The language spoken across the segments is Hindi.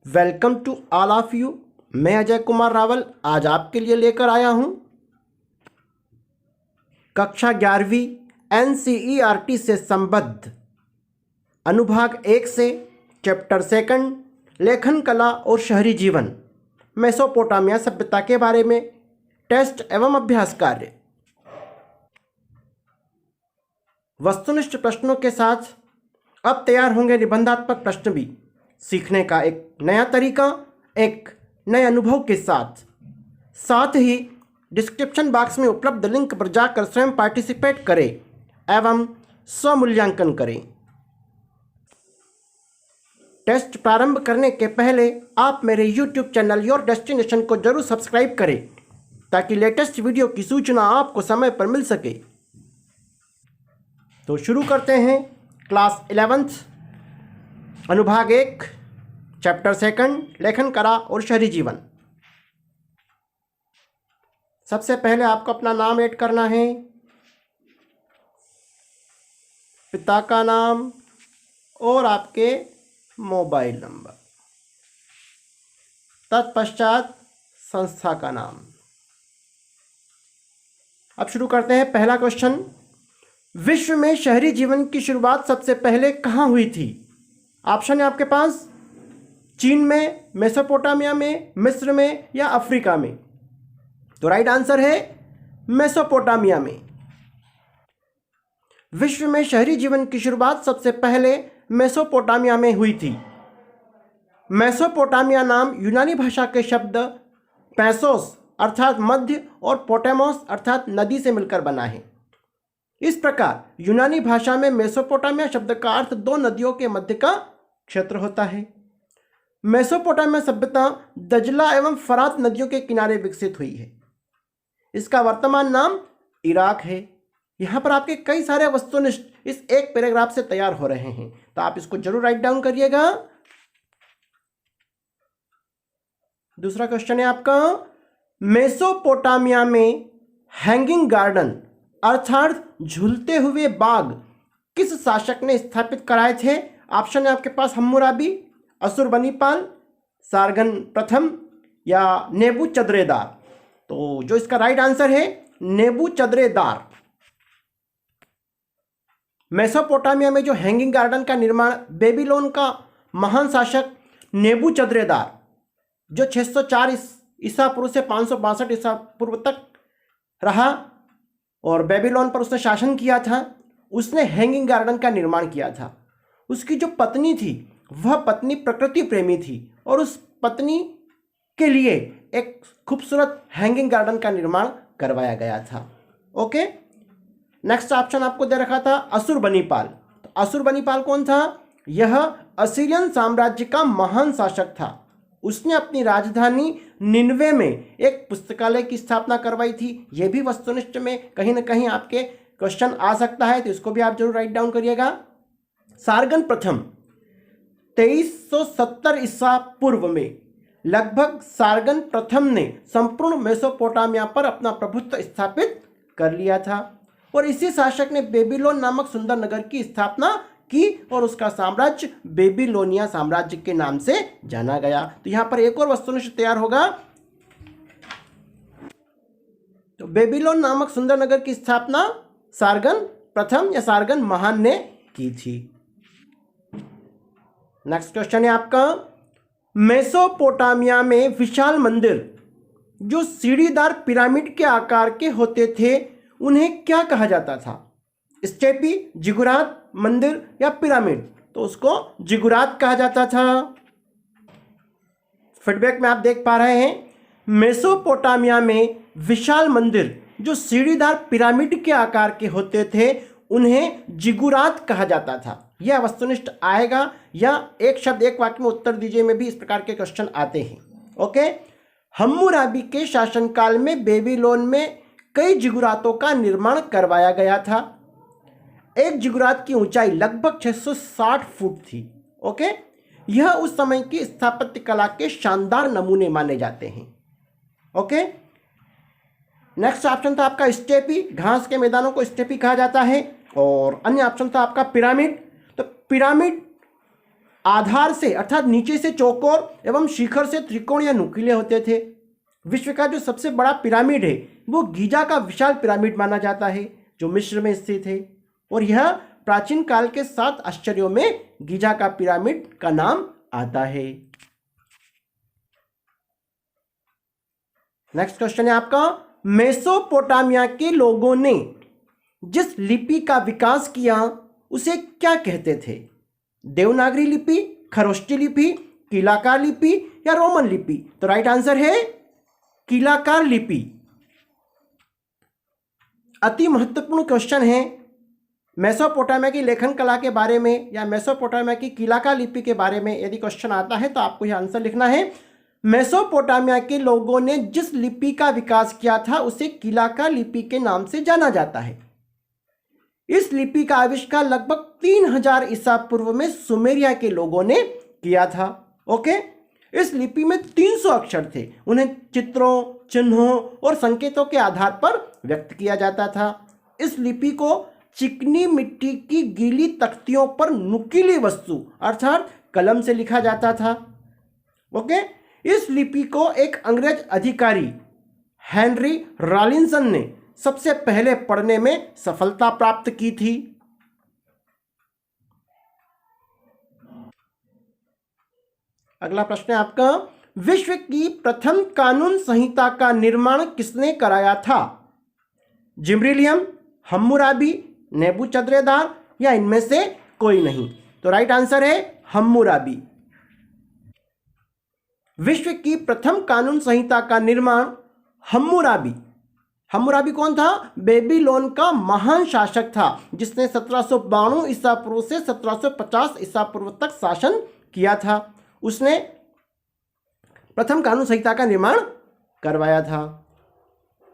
Welcome to all of you. मैं अजय कुमार रावल आज आपके लिए लेकर आया हूं कक्षा 11वीं NCERT से संबद्ध अनुभाग 1 से चैप्टर 2 लेखन कला और शहरी जीवन मेसोपोटामिया सभ्यता के बारे में टेस्ट एवं अभ्यास कार्य। वस्तुनिष्ठ प्रश्नों के साथ अब तैयार होंगे निबंधात्मक प्रश्न भी, सीखने का एक नया तरीका, एक नए अनुभव के साथ ही डिस्क्रिप्शन बॉक्स में उपलब्ध लिंक पर जाकर स्वयं पार्टिसिपेट करें एवं स्वमूल्यांकन करें। टेस्ट प्रारंभ करने के पहले आप मेरे YouTube चैनल योर डेस्टिनेशन को जरूर सब्सक्राइब करें ताकि लेटेस्ट वीडियो की सूचना आपको समय पर मिल सके। तो शुरू करते हैं क्लास 11th अनुभाग 1 चैप्टर 2 लेखन कला और शहरी जीवन। सबसे पहले आपको अपना नाम ऐड करना है, पिता का नाम और आपके मोबाइल नंबर, तत्पश्चात संस्था का नाम। अब शुरू करते हैं। पहला क्वेश्चन, विश्व में शहरी जीवन की शुरुआत सबसे पहले कहाँ हुई थी? ऑप्शन है आपके पास, चीन में, मेसोपोटामिया में, मिस्र में या अफ्रीका में। तो राइट आंसर है मेसोपोटामिया में। विश्व में शहरी जीवन की शुरुआत सबसे पहले मेसोपोटामिया में हुई थी। मेसोपोटामिया नाम यूनानी भाषा के शब्द पैसोस अर्थात मध्य और पोटेमोस अर्थात नदी से मिलकर बना है। इस प्रकार यूनानी भाषा में मेसोपोटामिया शब्द का अर्थ दो नदियों के मध्य का क्षेत्र होता है। मेसोपोटामिया सभ्यता दजला एवं फरात नदियों के किनारे विकसित हुई है। इसका वर्तमान नाम इराक है। यहां पर आपके कई सारे वस्तुनिष्ठ इस एक पैराग्राफ से तैयार हो रहे हैं, तो आप इसको जरूर राइट डाउन करिएगा। दूसरा क्वेश्चन है आपका, मेसोपोटामिया में हैंगिंग गार्डन अर्थात झूलते हुए बाग किस शासक ने स्थापित कराए थे? ऑप्शन है आपके पास हम्मुराबी, असुरबनीपाल, सारगन प्रथम या नेबूचद्रेदार। तो जो इसका राइट आंसर है नेबूचद्रेदार। मेसोपोटामिया में जो हैंगिंग गार्डन का निर्माण बेबीलोन का महान शासक नेबूचद्रेदार, जो 604 ईसा पूर्व से 562 ईसा पूर्व तक रहा और बेबीलोन पर उसने शासन किया था, उसने हैंगिंग गार्डन का निर्माण किया था। उसकी जो पत्नी थी वह पत्नी प्रकृति प्रेमी थी और उस पत्नी के लिए एक खूबसूरत हैंगिंग गार्डन का निर्माण करवाया गया था। ओके, नेक्स्ट ऑप्शन आपको दे रखा था असुरबनीपाल। तो असुरबनीपाल कौन था? यह असीरियन साम्राज्य का महान शासक था। उसने अपनी राजधानी निन्वे में एक पुस्तकालय की स्थापना करवाई थी। यह भी वस्तुनिष्ठ में कहीं ना कहीं आपके क्वेश्चन आ सकता है, तो इसको भी आप जरूर राइट डाउन करिएगा। सारगन प्रथम 2370 ईसा पूर्व में लगभग सारगन प्रथम ने संपूर्ण मेसोपोटामिया पर अपना प्रभुत्व स्थापित कर लिया था और इसी शासक ने बेबीलोन नामक सुंदर नगर की स्थापना की और उसका साम्राज्य बेबीलोनिया साम्राज्य के नाम से जाना गया। तो यहां पर एक और वस्तुनिष्ठ तैयार होगा। तो बेबीलोन नामक सुंदर नगर की स्थापना सारगन प्रथम या सारगन महान ने की थी। नेक्स्ट क्वेश्चन है आपका, मेसोपोटामिया में विशाल मंदिर जो सीढ़ीदार पिरामिड के आकार के होते थे उन्हें क्या कहा जाता था? स्टेपी, जिगुरात, मंदिर या पिरामिड? तो उसको जिगुरात कहा जाता था। फीडबैक में आप देख पा रहे हैं, मेसोपोटामिया में विशाल मंदिर जो सीढ़ीदार पिरामिड के आकार के होते थे उन्हें जिगुरात कहा जाता था। यह वस्तुनिष्ठ आएगा या एक शब्द एक वाक्य में उत्तर दीजिए में भी इस प्रकार के क्वेश्चन आते हैं। ओके, हम्मुराबी के शासनकाल में बेबीलोन में कई जिगुरातों का निर्माण करवाया गया था। एक जिगुरात की ऊंचाई लगभग 660 फुट थी। ओके, यह उस समय की स्थापत्य कला के शानदार नमूने माने जाते हैं। ओके, नेक्स्ट ऑप्शन था आपका स्टेपी, घास के मैदानों को स्टेपी कहा जाता है और अन्य ऑप्शन था आपका पिरामिड। तो पिरामिड आधार से अर्थात नीचे से चौकोर एवं शिखर से त्रिकोण या नुकीले होते थे। विश्व का जो सबसे बड़ा पिरामिड है वो गीजा का विशाल पिरामिड माना जाता है, जो मिस्र में स्थित है, और यह प्राचीन काल के 7 आश्चर्यों में गीजा का पिरामिड का नाम आता है। नेक्स्ट क्वेश्चन है आपका, मेसोपोटामिया के लोगों ने जिस लिपि का विकास किया उसे क्या कहते थे? देवनागरी लिपि, खरोष्टी लिपि, कीलाकार लिपि या रोमन लिपि? तो राइट आंसर है कीलाकार लिपि। अति महत्वपूर्ण क्वेश्चन है मेसोपोटामिया की लेखन कला के बारे में या मेसोपोटामिया की कीलाकार लिपि के बारे में यदि क्वेश्चन आता है तो आपको यह आंसर लिखना है। मेसोपोटामिया के लोगों ने जिस लिपि का विकास किया था उसे कीलाकार लिपि के नाम से जाना जाता है। इस लिपि का आविष्कार लगभग 3000 ईसा पूर्व में सुमेरिया के लोगों ने किया था। ओके, इस लिपि में 300 अक्षर थे। उन्हें चित्रों, चिन्हों और संकेतों के आधार पर व्यक्त किया जाता था। इस लिपि को चिकनी मिट्टी की गीली तख्तियों पर नुकीली वस्तु अर्थात कलम से लिखा जाता था। ओके, इस लिपि को एक अंग्रेज अधिकारी हेनरी रॉलिंसन ने सबसे पहले पढ़ने में सफलता प्राप्त की थी। अगला प्रश्न है आपका, विश्व की प्रथम कानून संहिता का निर्माण किसने कराया था? जिब्रिलियम, हम्मुराबी, नेबूचद्रेदार या इनमें से कोई नहीं? तो राइट आंसर है हम्मुराबी। विश्व की प्रथम कानून संहिता का निर्माण हम्मुराबी। हम्मुराबी कौन था? बेबीलोन का महान शासक था जिसने 1792 ईसा पूर्व से 1750 ईसा पूर्व तक शासन किया था। उसने प्रथम कानून संहिता का निर्माण करवाया था।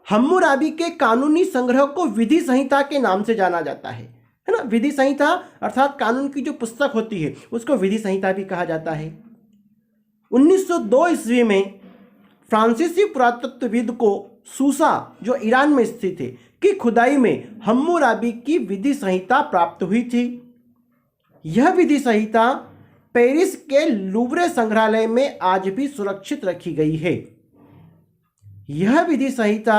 हम्मुराबी के कानूनी संग्रह को विधि संहिता के नाम से जाना जाता है ना? विधि संहिता अर्थात कानून की जो पुस्तक होती है उसको विधि संहिता भी कहा जाता है। 1902 ईस्वी में फ्रांसीसी पुरातत्वविद को सूसा जो ईरान में स्थित है की खुदाई में हम्मुराबी की विधि संहिता प्राप्त हुई थी। यह विधि संहिता पेरिस के लूव्रे संग्रहालय में आज भी सुरक्षित रखी गई है। यह विधि संहिता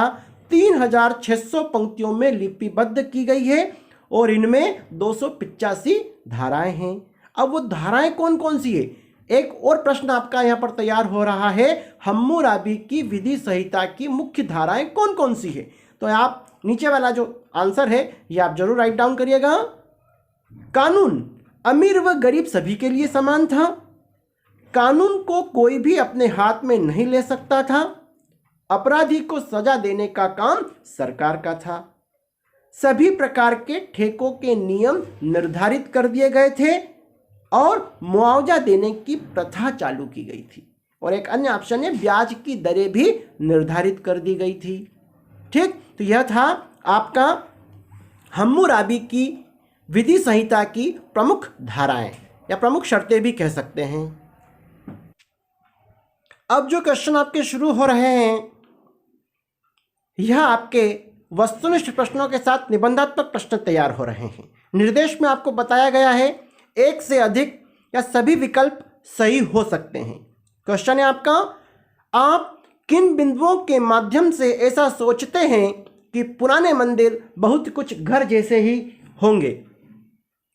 3600 पंक्तियों में लिपिबद्ध की गई है और इनमें 285 धाराएं हैं। अब वो धाराएं कौन कौन सी है? एक और प्रश्न आपका यहां पर तैयार हो रहा है, हम्मुराबी की विधि संहिता की मुख्य धाराएं कौन कौन सी है? तो आप नीचे वाला जो आंसर है ये आप जरूर राइट डाउन करिएगा। कानून अमीर व गरीब सभी के लिए समान था। कानून को कोई भी अपने हाथ में नहीं ले सकता था। अपराधी को सजा देने का काम सरकार का था। सभी प्रकार के ठेकों के नियम निर्धारित कर दिए गए थे और मुआवजा देने की प्रथा चालू की गई थी। और एक अन्य ऑप्शन है ब्याज की दरें भी निर्धारित कर दी गई थी। ठीक, तो यह था आपका हम्मुराबी की विधि संहिता की प्रमुख धाराएं या प्रमुख शर्तें भी कह सकते हैं। अब जो क्वेश्चन आपके शुरू हो रहे हैं यह आपके वस्तुनिष्ठ प्रश्नों के साथ निबंधात्मक प्रश्न तैयार हो रहे हैं। निर्देश में आपको बताया गया है एक से अधिक या सभी विकल्प सही हो सकते हैं। क्वेश्चन है आपका, आप किन बिंदुओं के माध्यम से ऐसा सोचते हैं कि पुराने मंदिर बहुत कुछ घर जैसे ही होंगे?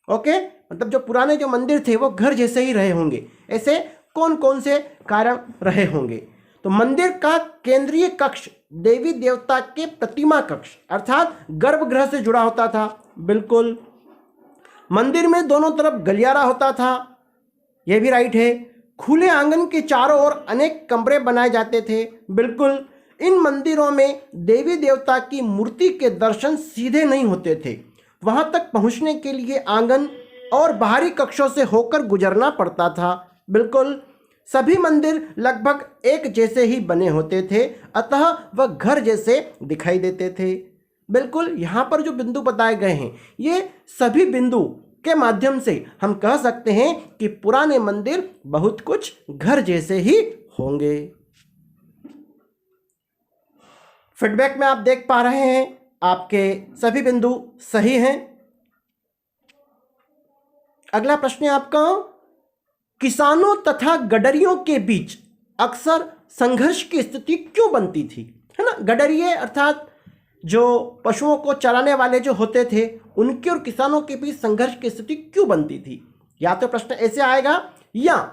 ओके, मतलब जो पुराने जो मंदिर थे वो घर जैसे ही रहे होंगे। ऐसे कौन कौन से कारण रहे होंगे? तो मंदिर का केंद्रीय कक्ष देवी देवता के प्रतिमा कक्ष अर्थात गर्भगृह से जुड़ा होता था। बिल्कुल। मंदिर में दोनों तरफ गलियारा होता था, यह भी राइट है। खुले आंगन के चारों ओर अनेक कमरे बनाए जाते थे। बिल्कुल। इन मंदिरों में देवी देवता की मूर्ति के दर्शन सीधे नहीं होते थे, वहां तक पहुंचने के लिए आंगन और बाहरी कक्षों से होकर गुजरना पड़ता था। बिल्कुल। सभी मंदिर लगभग एक जैसे ही बने होते थे, अतः वह घर जैसे दिखाई देते थे। बिल्कुल। यहाँ पर जो बिंदु बताए गए हैं ये सभी बिंदु के माध्यम से हम कह सकते हैं कि पुराने मंदिर बहुत कुछ घर जैसे ही होंगे। फीडबैक में आप देख पा रहे हैं आपके सभी बिंदु सही हैं। अगला प्रश्न है आपका, किसानों तथा गडरियों के बीच अक्सर संघर्ष की स्थिति क्यों बनती थी, है ना। गडरिये अर्थात जो पशुओं को चराने वाले जो होते थे, उनके और किसानों के बीच संघर्ष की स्थिति क्यों बनती थी। या तो प्रश्न ऐसे आएगा, या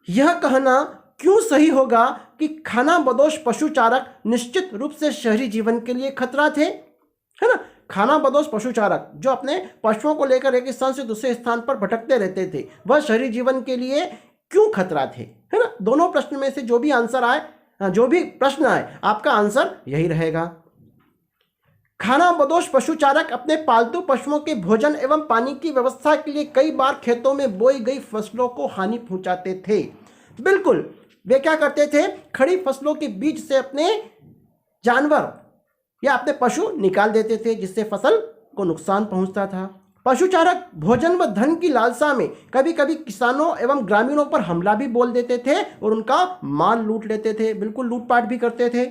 यह कहना क्यों सही होगा कि खानाबदोश पशुचारक निश्चित रूप से शहरी जीवन के लिए खतरा थे, है ना। खानाबदोश पशुचारक जो अपने पशुओं को लेकर एक स्थान से दूसरे स्थान पर भटकते रहते थे, वह शहरी जीवन के लिए क्यों खतरा थे, है ना। दोनों प्रश्न में से जो भी आंसर आए, जो भी प्रश्न आए, आपका आंसर यही रहेगा। खानाबदोश पशुचारक अपने पालतू पशुओं के भोजन एवं पानी की व्यवस्था के लिए कई बार खेतों में बोई गई फसलों को हानि पहुंचाते थे। बिल्कुल, वे क्या करते थे, खड़ी फसलों के बीच से अपने जानवर या अपने पशु निकाल देते थे, जिससे फसल को नुकसान पहुंचता था। पशुचारक भोजन व धन की लालसा में कभी कभी किसानों एवं ग्रामीणों पर हमला भी बोल देते थे और उनका माल लूट लेते थे। बिल्कुल, लूटपाट भी करते थे।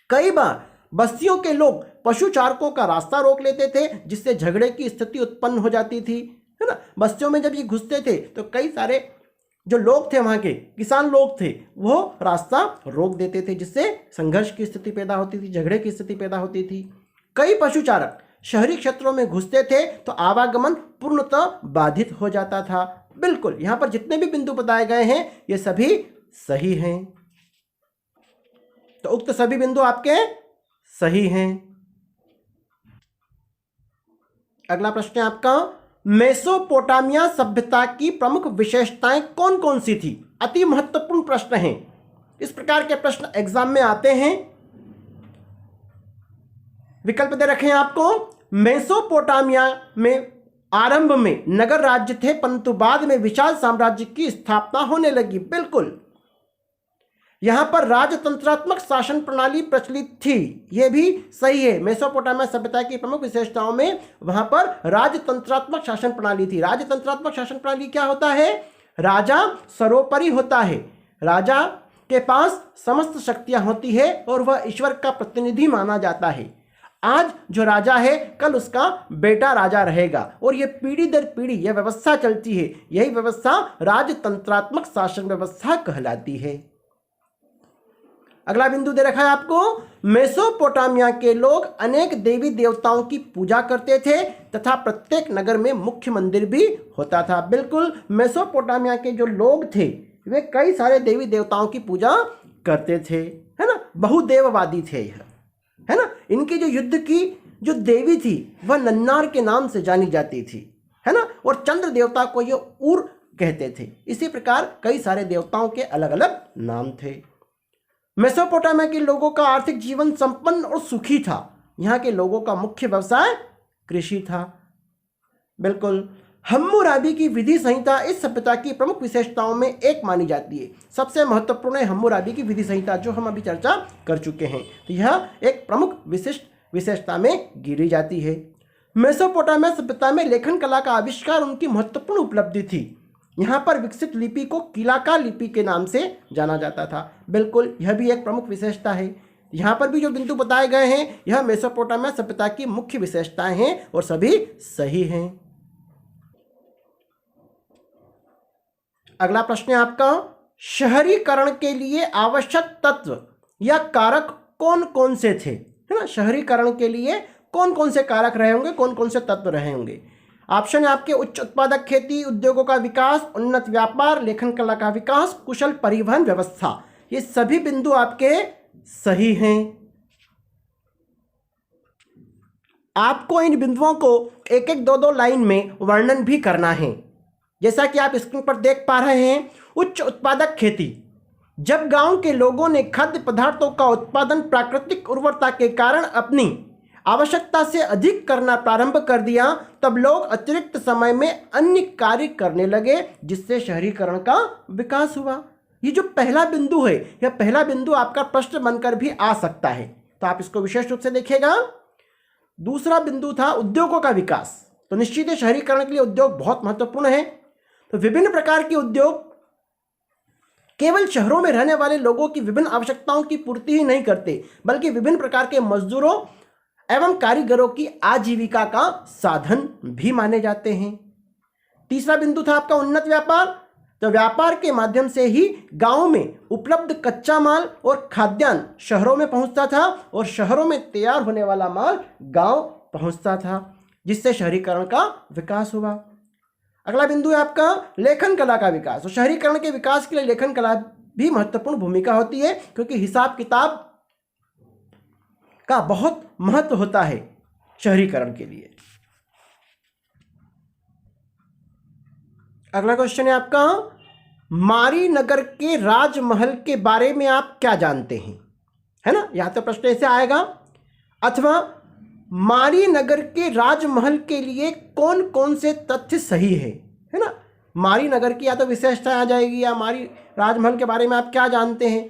कई बार बस्तियों के लोग पशुचारकों का रास्ता रोक लेते थे, जिससे झगड़े की स्थिति उत्पन्न हो जाती थी, है ना। बस्तियों में जब ये घुसते थे तो कई सारे जो लोग थे, वहाँ के किसान लोग थे, वो रास्ता रोक देते थे, जिससे संघर्ष की स्थिति पैदा होती थी, झगड़े की स्थिति पैदा होती थी। कई पशुचारक शहरी क्षेत्रों में घुसते थे तो आवागमन पूर्णतः बाधित हो जाता था। बिल्कुल, यहाँ पर जितने भी बिंदु बताए गए हैं ये सभी सही हैं, तो उक्त सभी बिंदु आपके सही हैं। अगला प्रश्न है आपका, मेसोपोटामिया सभ्यता की प्रमुख विशेषताएं कौन कौन सी थी। अति महत्वपूर्ण प्रश्न है, इस प्रकार के प्रश्न एग्जाम में आते हैं। विकल्प दे रखे हैं आपको। मेसोपोटामिया में आरंभ में नगर राज्य थे, परंतु बाद में विशाल साम्राज्य की स्थापना होने लगी। बिल्कुल, यहां पर राजतंत्रात्मक शासन प्रणाली प्रचलित थी, यह भी सही है। मेसोपोटामिया सभ्यता की प्रमुख विशेषताओं में वहां पर राजतंत्रात्मक शासन प्रणाली थी। राजतंत्रात्मक शासन प्रणाली क्या होता है, राजा सर्वोपरि होता है, राजा के पास समस्त शक्तियां होती है और वह ईश्वर का प्रतिनिधि माना जाता है। आज जो राजा है, कल उसका बेटा राजा रहेगा और यह पीढ़ी दर पीढ़ी यह व्यवस्था चलती है। यही व्यवस्था राजतंत्रात्मक शासन व्यवस्था कहलाती है। अगला बिंदु दे रखा है आपको, मेसोपोटामिया के लोग अनेक देवी देवताओं की पूजा करते थे तथा प्रत्येक नगर में मुख्य मंदिर भी होता था। बिल्कुल, मेसोपोटामिया के जो लोग थे वे कई सारे देवी देवताओं की पूजा करते थे, है ना। बहुदेववादी थे यह, है ना। इनकी जो युद्ध की जो देवी थी वह नन्नार के नाम से जानी जाती थी, है ना, और चंद्र देवता को ये उर कहते थे। इसी प्रकार कई सारे देवताओं के अलग अलग नाम थे। मेसोपोटामिया के लोगों का आर्थिक जीवन संपन्न और सुखी था। यहाँ के लोगों का मुख्य व्यवसाय कृषि था। बिल्कुल, हम्मुराबी की विधि संहिता इस सभ्यता की प्रमुख विशेषताओं में एक मानी जाती है। सबसे महत्वपूर्ण है हम्मुराबी की विधि संहिता, जो हम अभी चर्चा कर चुके हैं, तो यह एक प्रमुख विशिष्ट विशेषता में गिनी जाती है। मेसोपोटामिया सभ्यता में लेखन कला का आविष्कार उनकी महत्वपूर्ण उपलब्धि थी। यहाँ पर विकसित लिपि को कीलाका लिपि के नाम से जाना जाता था। बिल्कुल, यह भी एक प्रमुख विशेषता है। यहाँ पर भी जो बिंदु बताए गए हैं यह मेसोपोटामिया सभ्यता की मुख्य विशेषताएं हैं और सभी सही हैं। अगला प्रश्न है आपका, शहरीकरण के लिए आवश्यक तत्व या कारक कौन कौन से थे, है ना। शहरीकरण के लिए कौन कौन से कारक रहे होंगे, कौन कौन से तत्व रहे होंगे। ऑप्शन है आपके, उच्च उत्पादक खेती, उद्योगों का विकास, उन्नत व्यापार, लेखन कला का विकास, कुशल परिवहन व्यवस्था। ये सभी बिंदु आपके सही हैं। आपको इन बिंदुओं को एक एक दो लाइन में वर्णन भी करना है। जैसा कि आप स्क्रीन पर देख पा रहे हैं, उच्च उत्पादक खेती। जब गांव के लोगों ने खाद्य पदार्थों का उत्पादन प्राकृतिक उर्वरता के कारण अपनी आवश्यकता से अधिक करना प्रारंभ कर दिया, तब लोग अतिरिक्त समय में अन्य कार्य करने लगे, जिससे शहरीकरण का विकास हुआ। ये जो पहला बिंदु है, यह पहला बिंदु आपका प्रश्न बनकर भी आ सकता है, तो आप इसको विशेष रूप से देखिएगा। दूसरा बिंदु था उद्योगों का विकास। तो निश्चित है शहरीकरण के लिए उद्योग बहुत महत्वपूर्ण है। तो विभिन्न प्रकार के उद्योग केवल शहरों में रहने वाले लोगों की विभिन्न आवश्यकताओं की पूर्ति ही नहीं करते, बल्कि विभिन्न प्रकार के मजदूरों एवं कारीगरों की आजीविका का साधन भी माने जाते हैं। तीसरा बिंदु था आपका उन्नत व्यापार। तो व्यापार के माध्यम से ही गांव में उपलब्ध कच्चा माल और खाद्यान्न शहरों में पहुंचता था और शहरों में तैयार होने वाला माल गांव पहुंचता था, जिससे शहरीकरण का विकास हुआ। अगला बिंदु है आपका लेखन कला का विकास। तो शहरीकरण के विकास के लिए लेखन कला भी महत्वपूर्ण भूमिका होती है, क्योंकि हिसाब किताब का बहुत महत्व होता है शहरीकरण के लिए। अगला क्वेश्चन है आपका मारी नगर के राजमहल के बारे में आप क्या जानते हैं, है ना। यहां तो प्रश्न ऐसे आएगा, अथवा मारी नगर के राजमहल के लिए कौन कौन से तथ्य सही है ना। मारी नगर की या तो विशेषता आ जाएगी, या मारी राजमहल के बारे में आप क्या जानते हैं,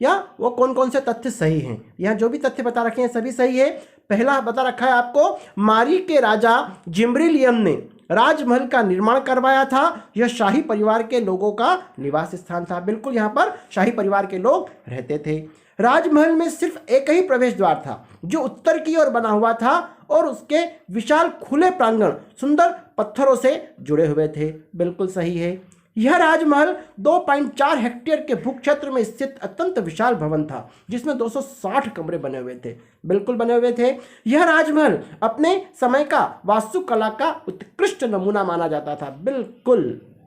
या वो कौन कौन से तथ्य सही हैं। यहाँ जो भी तथ्य बता रखे हैं सभी सही है। पहला बता रखा है आपको, मारी के राजा जिम्ब्रिलियम ने राजमहल का निर्माण करवाया था। यह शाही परिवार के लोगों का निवास स्थान था। बिल्कुल, यहाँ पर शाही परिवार के लोग रहते थे। राजमहल में सिर्फ एक ही प्रवेश द्वार था, जो उत्तर की ओर बना हुआ था, और उसके विशाल खुले प्रांगण सुंदर पत्थरों से जुड़े हुए थे। बिल्कुल सही है। यह राजमहल 2.4 हेक्टेयर के भू क्षेत्र में स्थित अत्यंत विशाल भवन था, जिसमें 260 कमरे बने हुए थे। बिल्कुल बने हुए थे। यह राजमहल अपने समय का वास्तुकला का उत्कृष्ट नमूना माना जाता था। बिल्कुल,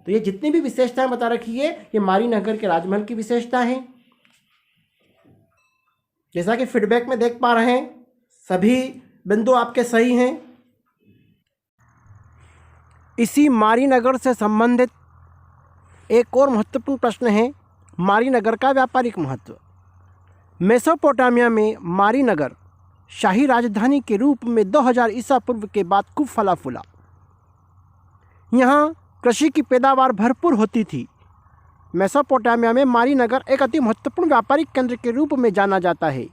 तो ये जितनी भी विशेषताएं बता रखी है, ये मारी नगर के राजमहल की विशेषता है। जैसा कि फीडबैक में देख पा रहे हैं, सभी बिंदु आपके सही हैं। इसी मारी नगर से संबंधित एक और महत्वपूर्ण प्रश्न है, मारी नगर का व्यापारिक महत्व। मेसोपोटामिया में मारी नगर शाही राजधानी के रूप में 2000 ईसा पूर्व के बाद खूब फला फूला। यहाँ कृषि की पैदावार भरपूर होती थी। मेसोपोटामिया में मारी नगर एक अति महत्वपूर्ण व्यापारिक केंद्र के रूप में जाना जाता है।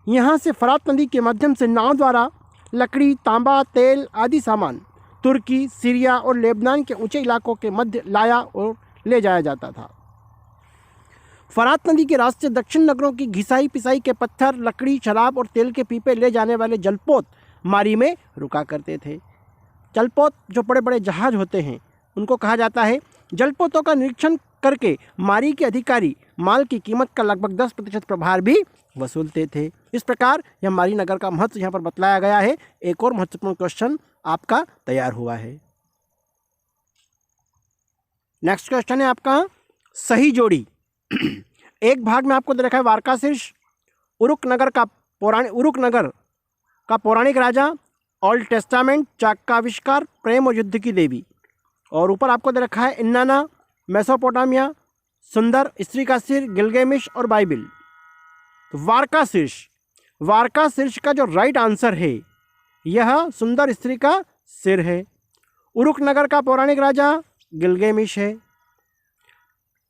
यहाँ से फरात नदी के माध्यम से नाव द्वारा लकड़ी, तांबा, तेल आदि सामान तुर्की, सीरिया और लेबनान के ऊंचे इलाकों के मध्य लाया और ले जाया जाता था। फरात नदी के रास्ते दक्षिण नगरों की घिसाई पिसाई के पत्थर, लकड़ी, शराब और तेल के पीपे ले जाने वाले जलपोत मारी में रुका करते थे। जलपोत जो बड़े बड़े जहाज होते हैं, उनको कहा जाता है। जलपोतों का निरीक्षण करके मारी के अधिकारी माल की कीमत का लगभग 10% प्रभार भी वसूलते थे। इस प्रकार यह मारी नगर का महत्व यहाँ पर बतलाया गया है। एक और महत्वपूर्ण क्वेश्चन आपका तैयार हुआ है। नेक्स्ट क्वेश्चन है आपका सही जोड़ी। एक भाग में आपको दे रखा है वारका शीर्ष, उरुक नगर का पौराणिक राजा, ओल्ड टेस्टामेंट, चाक का आविष्कार, प्रेम और युद्ध की देवी। और ऊपर आपको दे रखा है इन्नाना, मेसोपोटामिया, सुंदर, स्त्री का सिर, गिलगेमिश और बाइबिल। तो वारका शीर्ष का जो राइट आंसर है, यह सुंदर स्त्री का सिर है। उरुक नगर का पौराणिक राजा गिलगेमिश है।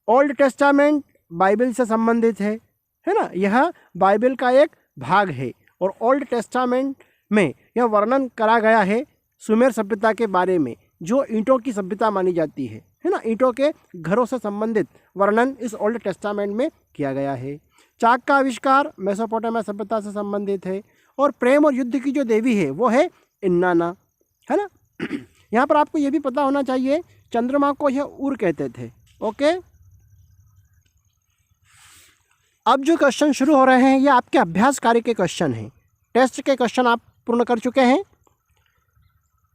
ओल्ड टेस्टामेंट बाइबल से संबंधित है ना। यह बाइबल का एक भाग है। और ओल्ड टेस्टामेंट में यह वर्णन करा गया है सुमेर सभ्यता के बारे में, जो ईंटों की सभ्यता मानी जाती है ना। ईंटों के घरों से संबंधित वर्णन इस ओल्ड टेस्टामेंट में किया गया है। चाक का आविष्कार मेसोपोटामिया सभ्यता से संबंधित है। और प्रेम और युद्ध की जो देवी है वो है इन्नाना, है ना। यहाँ पर आपको ये भी पता होना चाहिए, चंद्रमा को यह उर कहते थे। ओके, अब जो क्वेश्चन शुरू हो रहे हैं ये आपके अभ्यास कार्य के क्वेश्चन हैं। टेस्ट के क्वेश्चन आप पूर्ण कर चुके हैं।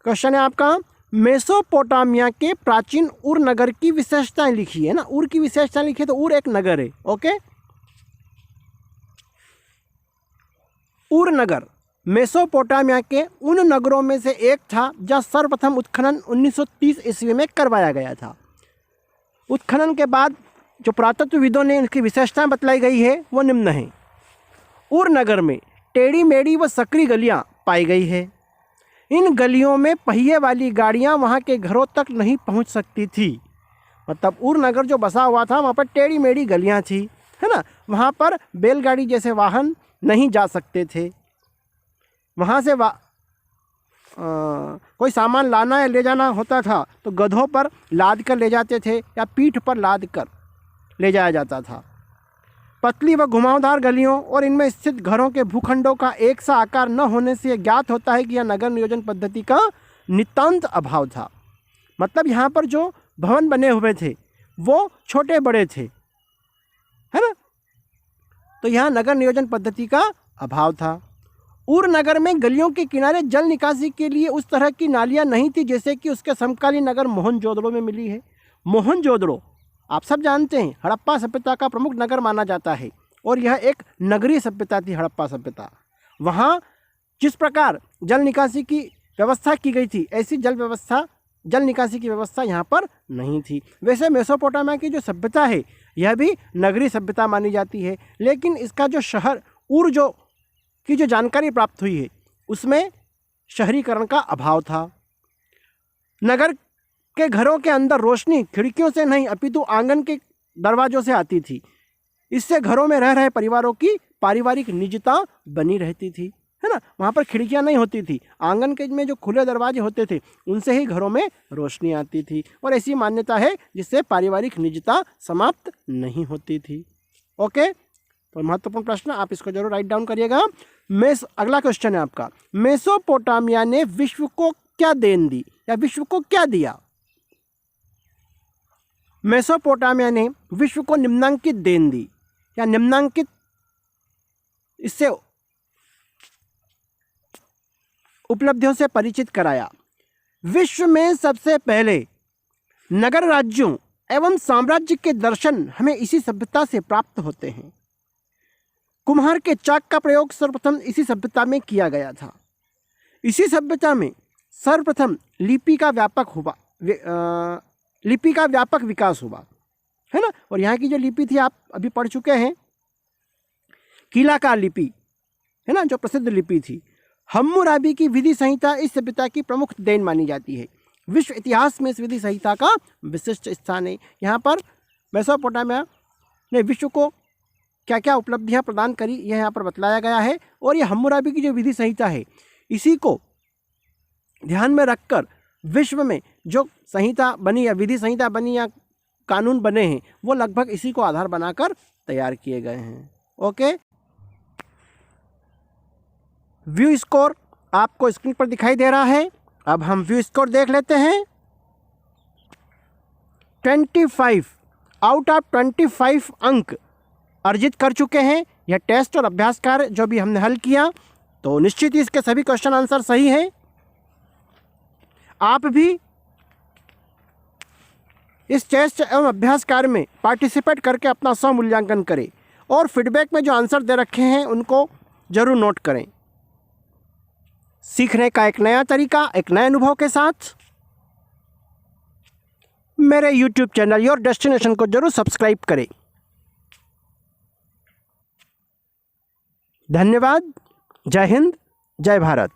क्वेश्चन है आपका, मेसोपोटामिया के प्राचीन उर नगर की विशेषताएं लिखी है ना। उर की विशेषताएं लिखी है, तो उर एक नगर है। ओके, उर नगर मेसोपोटामिया के उन नगरों में से एक था जहां सर्वप्रथम उत्खनन 1930 ईस्वी में करवाया गया था। उत्खनन के बाद जो पुरातत्वविदों ने इनकी विशेषताएं बतलाई गई है वो निम्न है। उर नगर में टेढ़ी मेढ़ी व सकरी गलियां पाई गई है। इन गलियों में पहिए वाली गाड़ियां वहां के घरों तक नहीं पहुंच सकती थी। मतलब उर नगर जो बसा हुआ था वहां पर टेढ़ी मेढ़ी गलियां थी, है ना। वहां पर बैलगाड़ी जैसे वाहन नहीं जा सकते थे। वहाँ से कोई सामान लाना या ले जाना होता था तो गधों पर लाद कर ले जाते थे या पीठ पर लाद कर ले जाया जाता था। पतली व घुमावदार गलियों और इनमें स्थित घरों के भूखंडों का एक सा आकार न होने से ज्ञात होता है कि यह नगर नियोजन पद्धति का नितांत अभाव था। मतलब यहाँ पर जो भवन बने हुए थे वो छोटे बड़े थे, है ना। तो यहाँ नगर नियोजन पद्धति का अभाव था। उर नगर में गलियों के किनारे जल निकासी के लिए उस तरह की नालियाँ नहीं थी जैसे कि उसके समकालीन नगर मोहनजोदड़ो में मिली है। मोहनजोदड़ो आप सब जानते हैं हड़प्पा सभ्यता का प्रमुख नगर माना जाता है और यह एक नगरीय सभ्यता थी हड़प्पा सभ्यता। वहाँ जिस प्रकार जल निकासी की व्यवस्था की गई थी ऐसी जल निकासी की व्यवस्था यहाँ पर नहीं थी। वैसे मेसोपोटामिया की जो सभ्यता है यह भी नगरीय सभ्यता मानी जाती है, लेकिन इसका जो शहर उर की जो जानकारी प्राप्त हुई है उसमें शहरीकरण का अभाव था। नगर के घरों के अंदर रोशनी खिड़कियों से नहीं अपितु आंगन के दरवाजों से आती थी। इससे घरों में रह रहे परिवारों की पारिवारिक निजता बनी रहती थी, है ना। वहाँ पर खिड़कियाँ नहीं होती थी, आंगन के में जो खुले दरवाजे होते थे उनसे ही घरों में रोशनी आती थी और ऐसी मान्यता है जिससे पारिवारिक निजता समाप्त नहीं होती थी। ओके, तो महत्वपूर्ण प्रश्न आप इसको जरूर राइट डाउन करिएगा। अगला क्वेश्चन है आपका, मेसोपोटामिया ने विश्व को क्या देन दी या विश्व को क्या दिया? मेसोपोटामिया ने विश्व को निम्नांकित देन दी या निम्नांकित इससे उपलब्धियों से परिचित कराया। विश्व में सबसे पहले नगर राज्यों एवं साम्राज्य के दर्शन हमें इसी सभ्यता से प्राप्त होते हैं। कुम्हार के चाक का प्रयोग सर्वप्रथम इसी सभ्यता में किया गया था। इसी सभ्यता में सर्वप्रथम लिपि का व्यापक विकास हुआ, है ना। और यहाँ की जो लिपि थी आप अभी पढ़ चुके हैं, कीलाकार लिपि, है ना, जो प्रसिद्ध लिपि थी। हम्मुराबी की विधि संहिता इस सभ्यता की प्रमुख देन मानी जाती है। विश्व इतिहास में इस विधि संहिता का विशिष्ट स्थान है। यहाँ पर मेसोपोटामिया ने विश्व को क्या क्या उपलब्धियाँ प्रदान करी यह यहाँ पर बतलाया गया है। और ये हम्मुराबी की जो विधि संहिता है इसी को ध्यान में रखकर विश्व में जो संहिता बनी या विधि संहिता बनी या कानून बने हैं वो लगभग इसी को आधार बनाकर तैयार किए गए हैं। ओके, व्यू स्कोर आपको स्क्रीन पर दिखाई दे रहा है। अब हम व्यू स्कोर देख लेते हैं। 25 आउट ऑफ 25 अंक अर्जित कर चुके हैं। यह टेस्ट और अभ्यास कार्य जो भी हमने हल किया, तो निश्चित ही इसके सभी क्वेश्चन आंसर सही हैं। आप भी इस टेस्ट एवं अभ्यास कार्य में पार्टिसिपेट करके अपना स्व मूल्यांकन करें और फीडबैक में जो आंसर दे रखे हैं उनको जरूर नोट करें। सीखने का एक नया तरीका, एक नए अनुभव के साथ मेरे YouTube चैनल योर डेस्टिनेशन को जरूर सब्सक्राइब करें। धन्यवाद। जय हिंद, जय भारत।